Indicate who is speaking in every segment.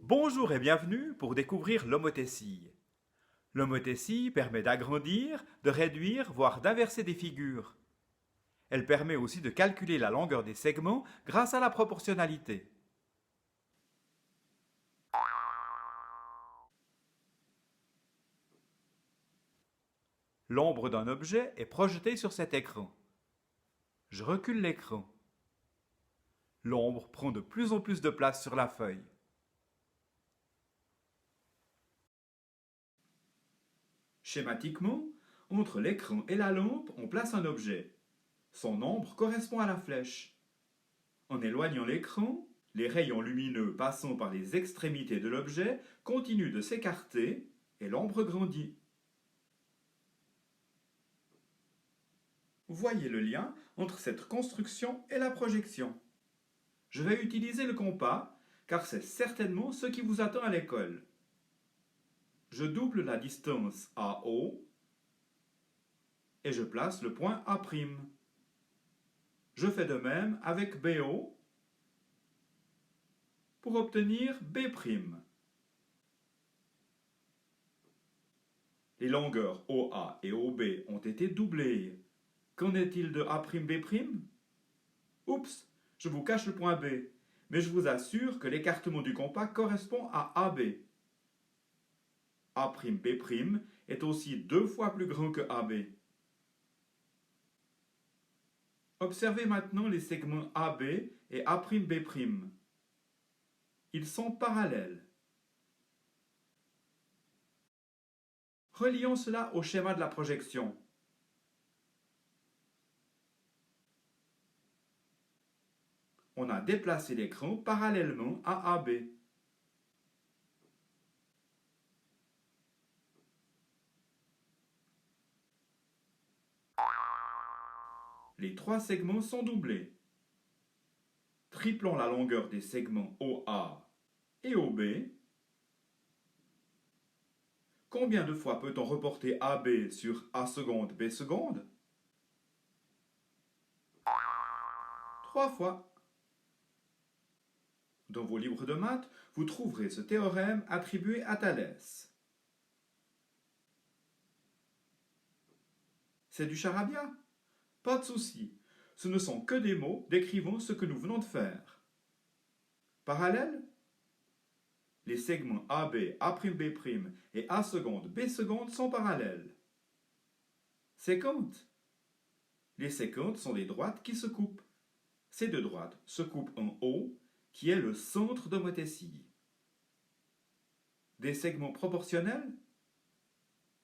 Speaker 1: Bonjour et bienvenue pour découvrir l'homothétie. L'homothétie permet d'agrandir, de réduire, voire d'inverser des figures. Elle permet aussi de calculer la longueur des segments grâce à la proportionnalité. L'ombre d'un objet est projetée sur cet écran. Je recule l'écran. L'ombre prend de plus en plus de place sur la feuille. Schématiquement, entre l'écran et la lampe, on place un objet. Son ombre correspond à la flèche. En éloignant l'écran, les rayons lumineux passant par les extrémités de l'objet continuent de s'écarter et l'ombre grandit. Voyez le lien entre cette construction et la projection. Je vais utiliser le compas car c'est certainement ce qui vous attend à l'école. Je double la distance AO et je place le point A'. Je fais de même avec BO pour obtenir B'. Les longueurs OA et OB ont été doublées. Qu'en est-il de A'B'? Oups, je vous cache le point B, mais je vous assure que l'écartement du compas correspond à AB. A'B' est aussi 2 fois plus grand que AB. Observez maintenant les segments AB et A'B'. Ils sont parallèles. Relions cela au schéma de la projection. On a déplacé l'écran parallèlement à AB. Les 3 segments sont doublés. Triplons la longueur des segments OA et OB. Combien de fois peut-on reporter AB sur A seconde B seconde? 3 fois. Dans vos livres de maths, vous trouverez ce théorème attribué à Thalès. C'est du charabia? Pas de souci, ce ne sont que des mots décrivant ce que nous venons de faire. Parallèle? Les segments AB, A'B' et A seconde, B seconde sont parallèles. Séquentes? Les séquentes sont des droites qui se coupent. Ces deux droites se coupent en O, qui est le centre d'homothétie. Des segments proportionnels?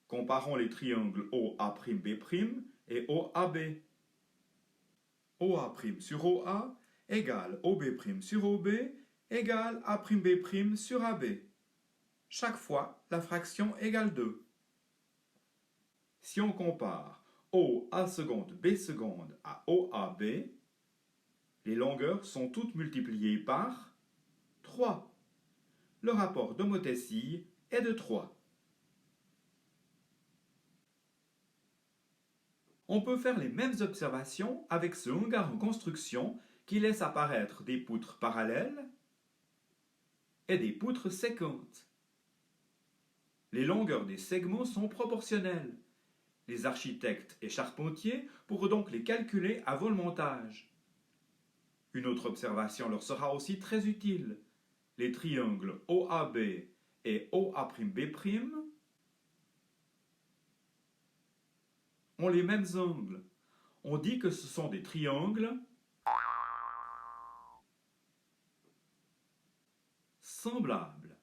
Speaker 1: Comparons les triangles OA'B' et OAB. OA' sur OA égale OB' sur OB égale A'B' sur AB. Chaque fois, la fraction égale 2. Si on compare OA seconde B seconde à OAB, les longueurs sont toutes multipliées par 3. Le rapport d'homothétie est de 3. On peut faire les mêmes observations avec ce hangar en construction qui laisse apparaître des poutres parallèles et des poutres séquentes. Les longueurs des segments sont proportionnelles. Les architectes et charpentiers pourront donc les calculer avant le montage. Une autre observation leur sera aussi très utile. Les triangles OAB et OA'B' ont les mêmes angles. On dit que ce sont des triangles semblables.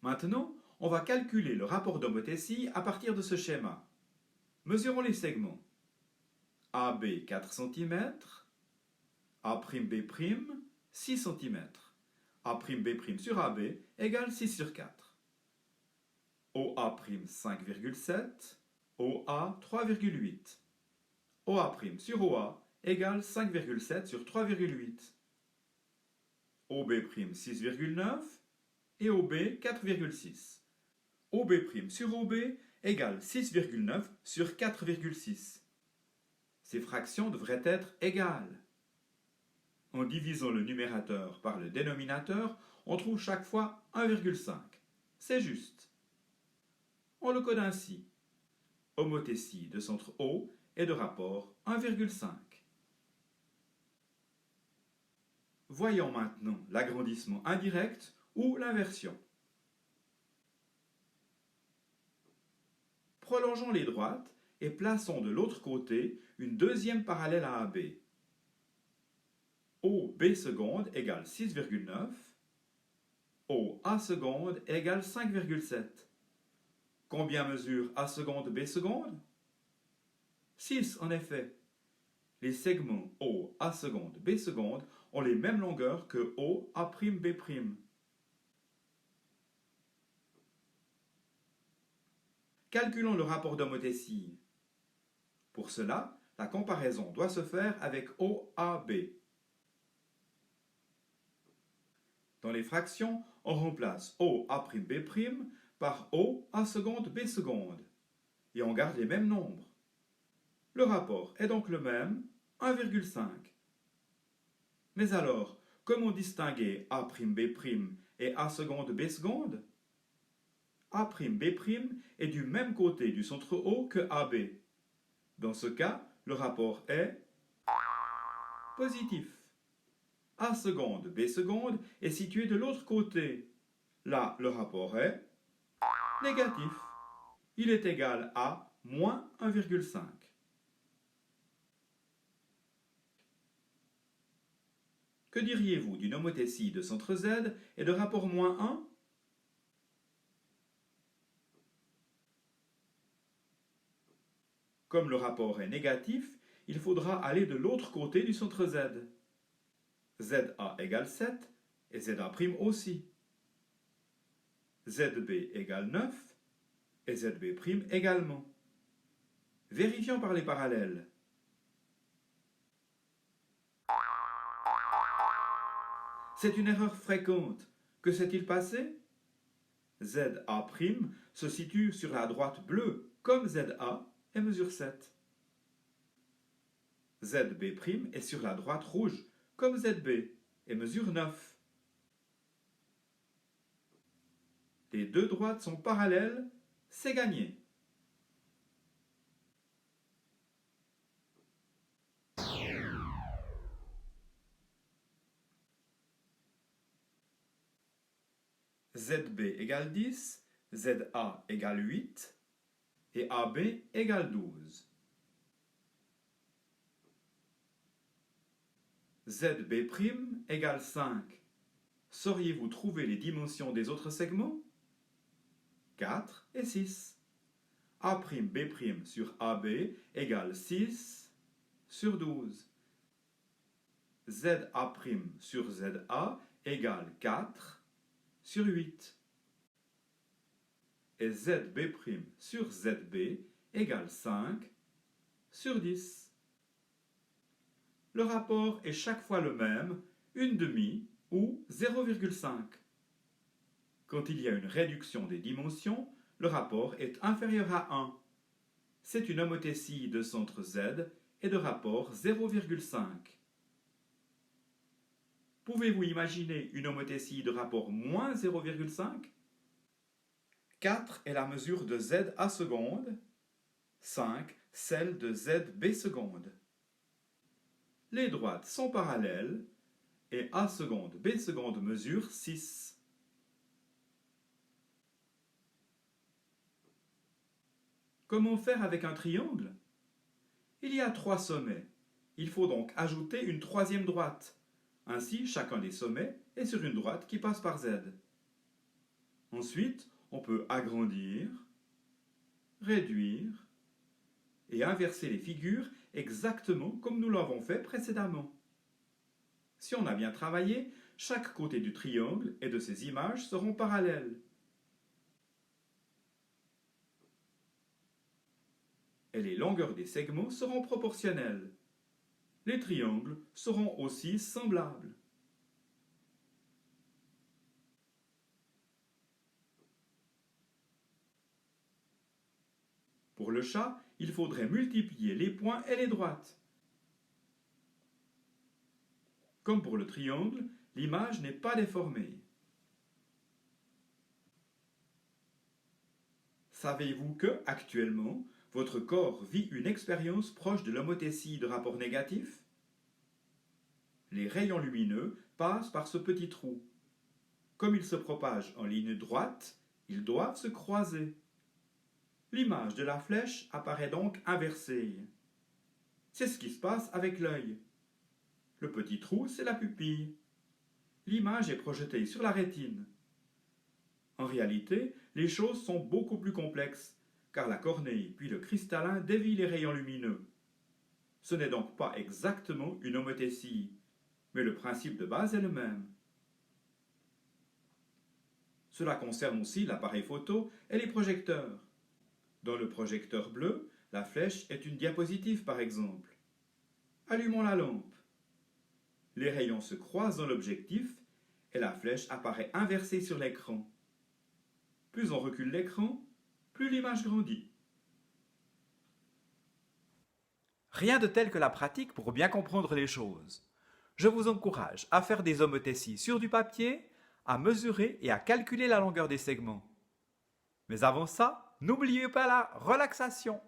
Speaker 1: Maintenant, on va calculer le rapport d'homothétie à partir de ce schéma. Mesurons les segments. AB 4 cm, A'B' 6 cm. A'B' sur AB égale 6 sur 4. OA' 5,7, OA 3,8. OA' sur OA égale 5,7 sur 3,8. OB' 6,9 et OB 4,6. OB' sur OB égale 6,9 sur 4,6. Ces fractions devraient être égales. En divisant le numérateur par le dénominateur, on trouve chaque fois 1,5. C'est juste. On le code ainsi. Homothétie de centre O est de rapport 1,5. Voyons maintenant l'agrandissement indirect ou l'inversion. Prolongeons les droites et plaçons de l'autre côté une deuxième parallèle à AB. OB seconde égale 6,9, OA seconde égale 5,7. Combien mesure A seconde B seconde? 6 en effet. Les segments OA seconde B seconde ont les mêmes longueurs que OA'B'. Calculons le rapport d'homothétie. Pour cela, la comparaison doit se faire avec OAB. Dans les fractions, on remplace OA'B' par OA seconde B seconde et on garde les mêmes nombres. Le rapport est donc le même, 1,5. Mais alors, comment distinguer A'B' et A seconde B seconde? A'B' est du même côté du centre O que AB. Dans ce cas, le rapport est positif. A seconde B seconde est situé de l'autre côté. Là, le rapport est négatif. Il est égal à moins 1,5. Que diriez-vous d'une homothétie de centre Z et de rapport moins 1? Comme le rapport est négatif, il faudra aller de l'autre côté du centre Z. ZA égale 7 et ZA' aussi. ZB égale 9 et ZB' également. Vérifions par les parallèles. C'est une erreur fréquente. Que s'est-il passé? ZA' se situe sur la droite bleue comme ZA et mesure 7. ZB' est sur la droite rouge comme ZB et mesure 9. Les deux droites sont parallèles, c'est gagné. ZB égale 10, ZA égale 8 et AB égale 12. ZB' égale 5. Sauriez-vous trouver les dimensions des autres segments? 4 et 6. A'B' sur AB égale 6 sur 12. ZA' sur ZA égale 4 sur 8. Et ZB' sur ZB égale 5 sur 10. Le rapport est chaque fois le même, une demi ou 0,5. Quand il y a une réduction des dimensions, le rapport est inférieur à 1. C'est une homothétie de centre Z et de rapport 0,5. Pouvez-vous imaginer une homothétie de rapport moins 0,5? 4 est la mesure de ZA seconde, 5 celle de ZB seconde. Les droites sont parallèles et A seconde B seconde mesure 6. Comment faire avec un triangle? Il y a 3 sommets. Il faut donc ajouter une troisième droite. Ainsi, chacun des sommets est sur une droite qui passe par Z. Ensuite, on peut agrandir, réduire et inverser les figures exactement comme nous l'avons fait précédemment. Si on a bien travaillé, chaque côté du triangle et de ses images seront parallèles. Et les longueurs des segments seront proportionnelles. Les triangles seront aussi semblables. Pour le chat, il faudrait multiplier les points et les droites. Comme pour le triangle, l'image n'est pas déformée. Savez-vous que, actuellement, votre corps vit une expérience proche de l'homothétie de rapport négatif? Les rayons lumineux passent par ce petit trou. Comme ils se propagent en ligne droite, ils doivent se croiser. L'image de la flèche apparaît donc inversée. C'est ce qui se passe avec l'œil. Le petit trou, c'est la pupille. L'image est projetée sur la rétine. En réalité, les choses sont beaucoup plus complexes, car la cornée puis le cristallin dévient les rayons lumineux. Ce n'est donc pas exactement une homothétie, mais le principe de base est le même. Cela concerne aussi l'appareil photo et les projecteurs. Dans le projecteur bleu, la flèche est une diapositive par exemple. Allumons la lampe. Les rayons se croisent dans l'objectif et la flèche apparaît inversée sur l'écran. Plus on recule l'écran, plus l'image grandit.
Speaker 2: Rien de tel que la pratique pour bien comprendre les choses. Je vous encourage à faire des homothéties sur du papier, à mesurer et à calculer la longueur des segments. Mais avant ça, n'oubliez pas la relaxation.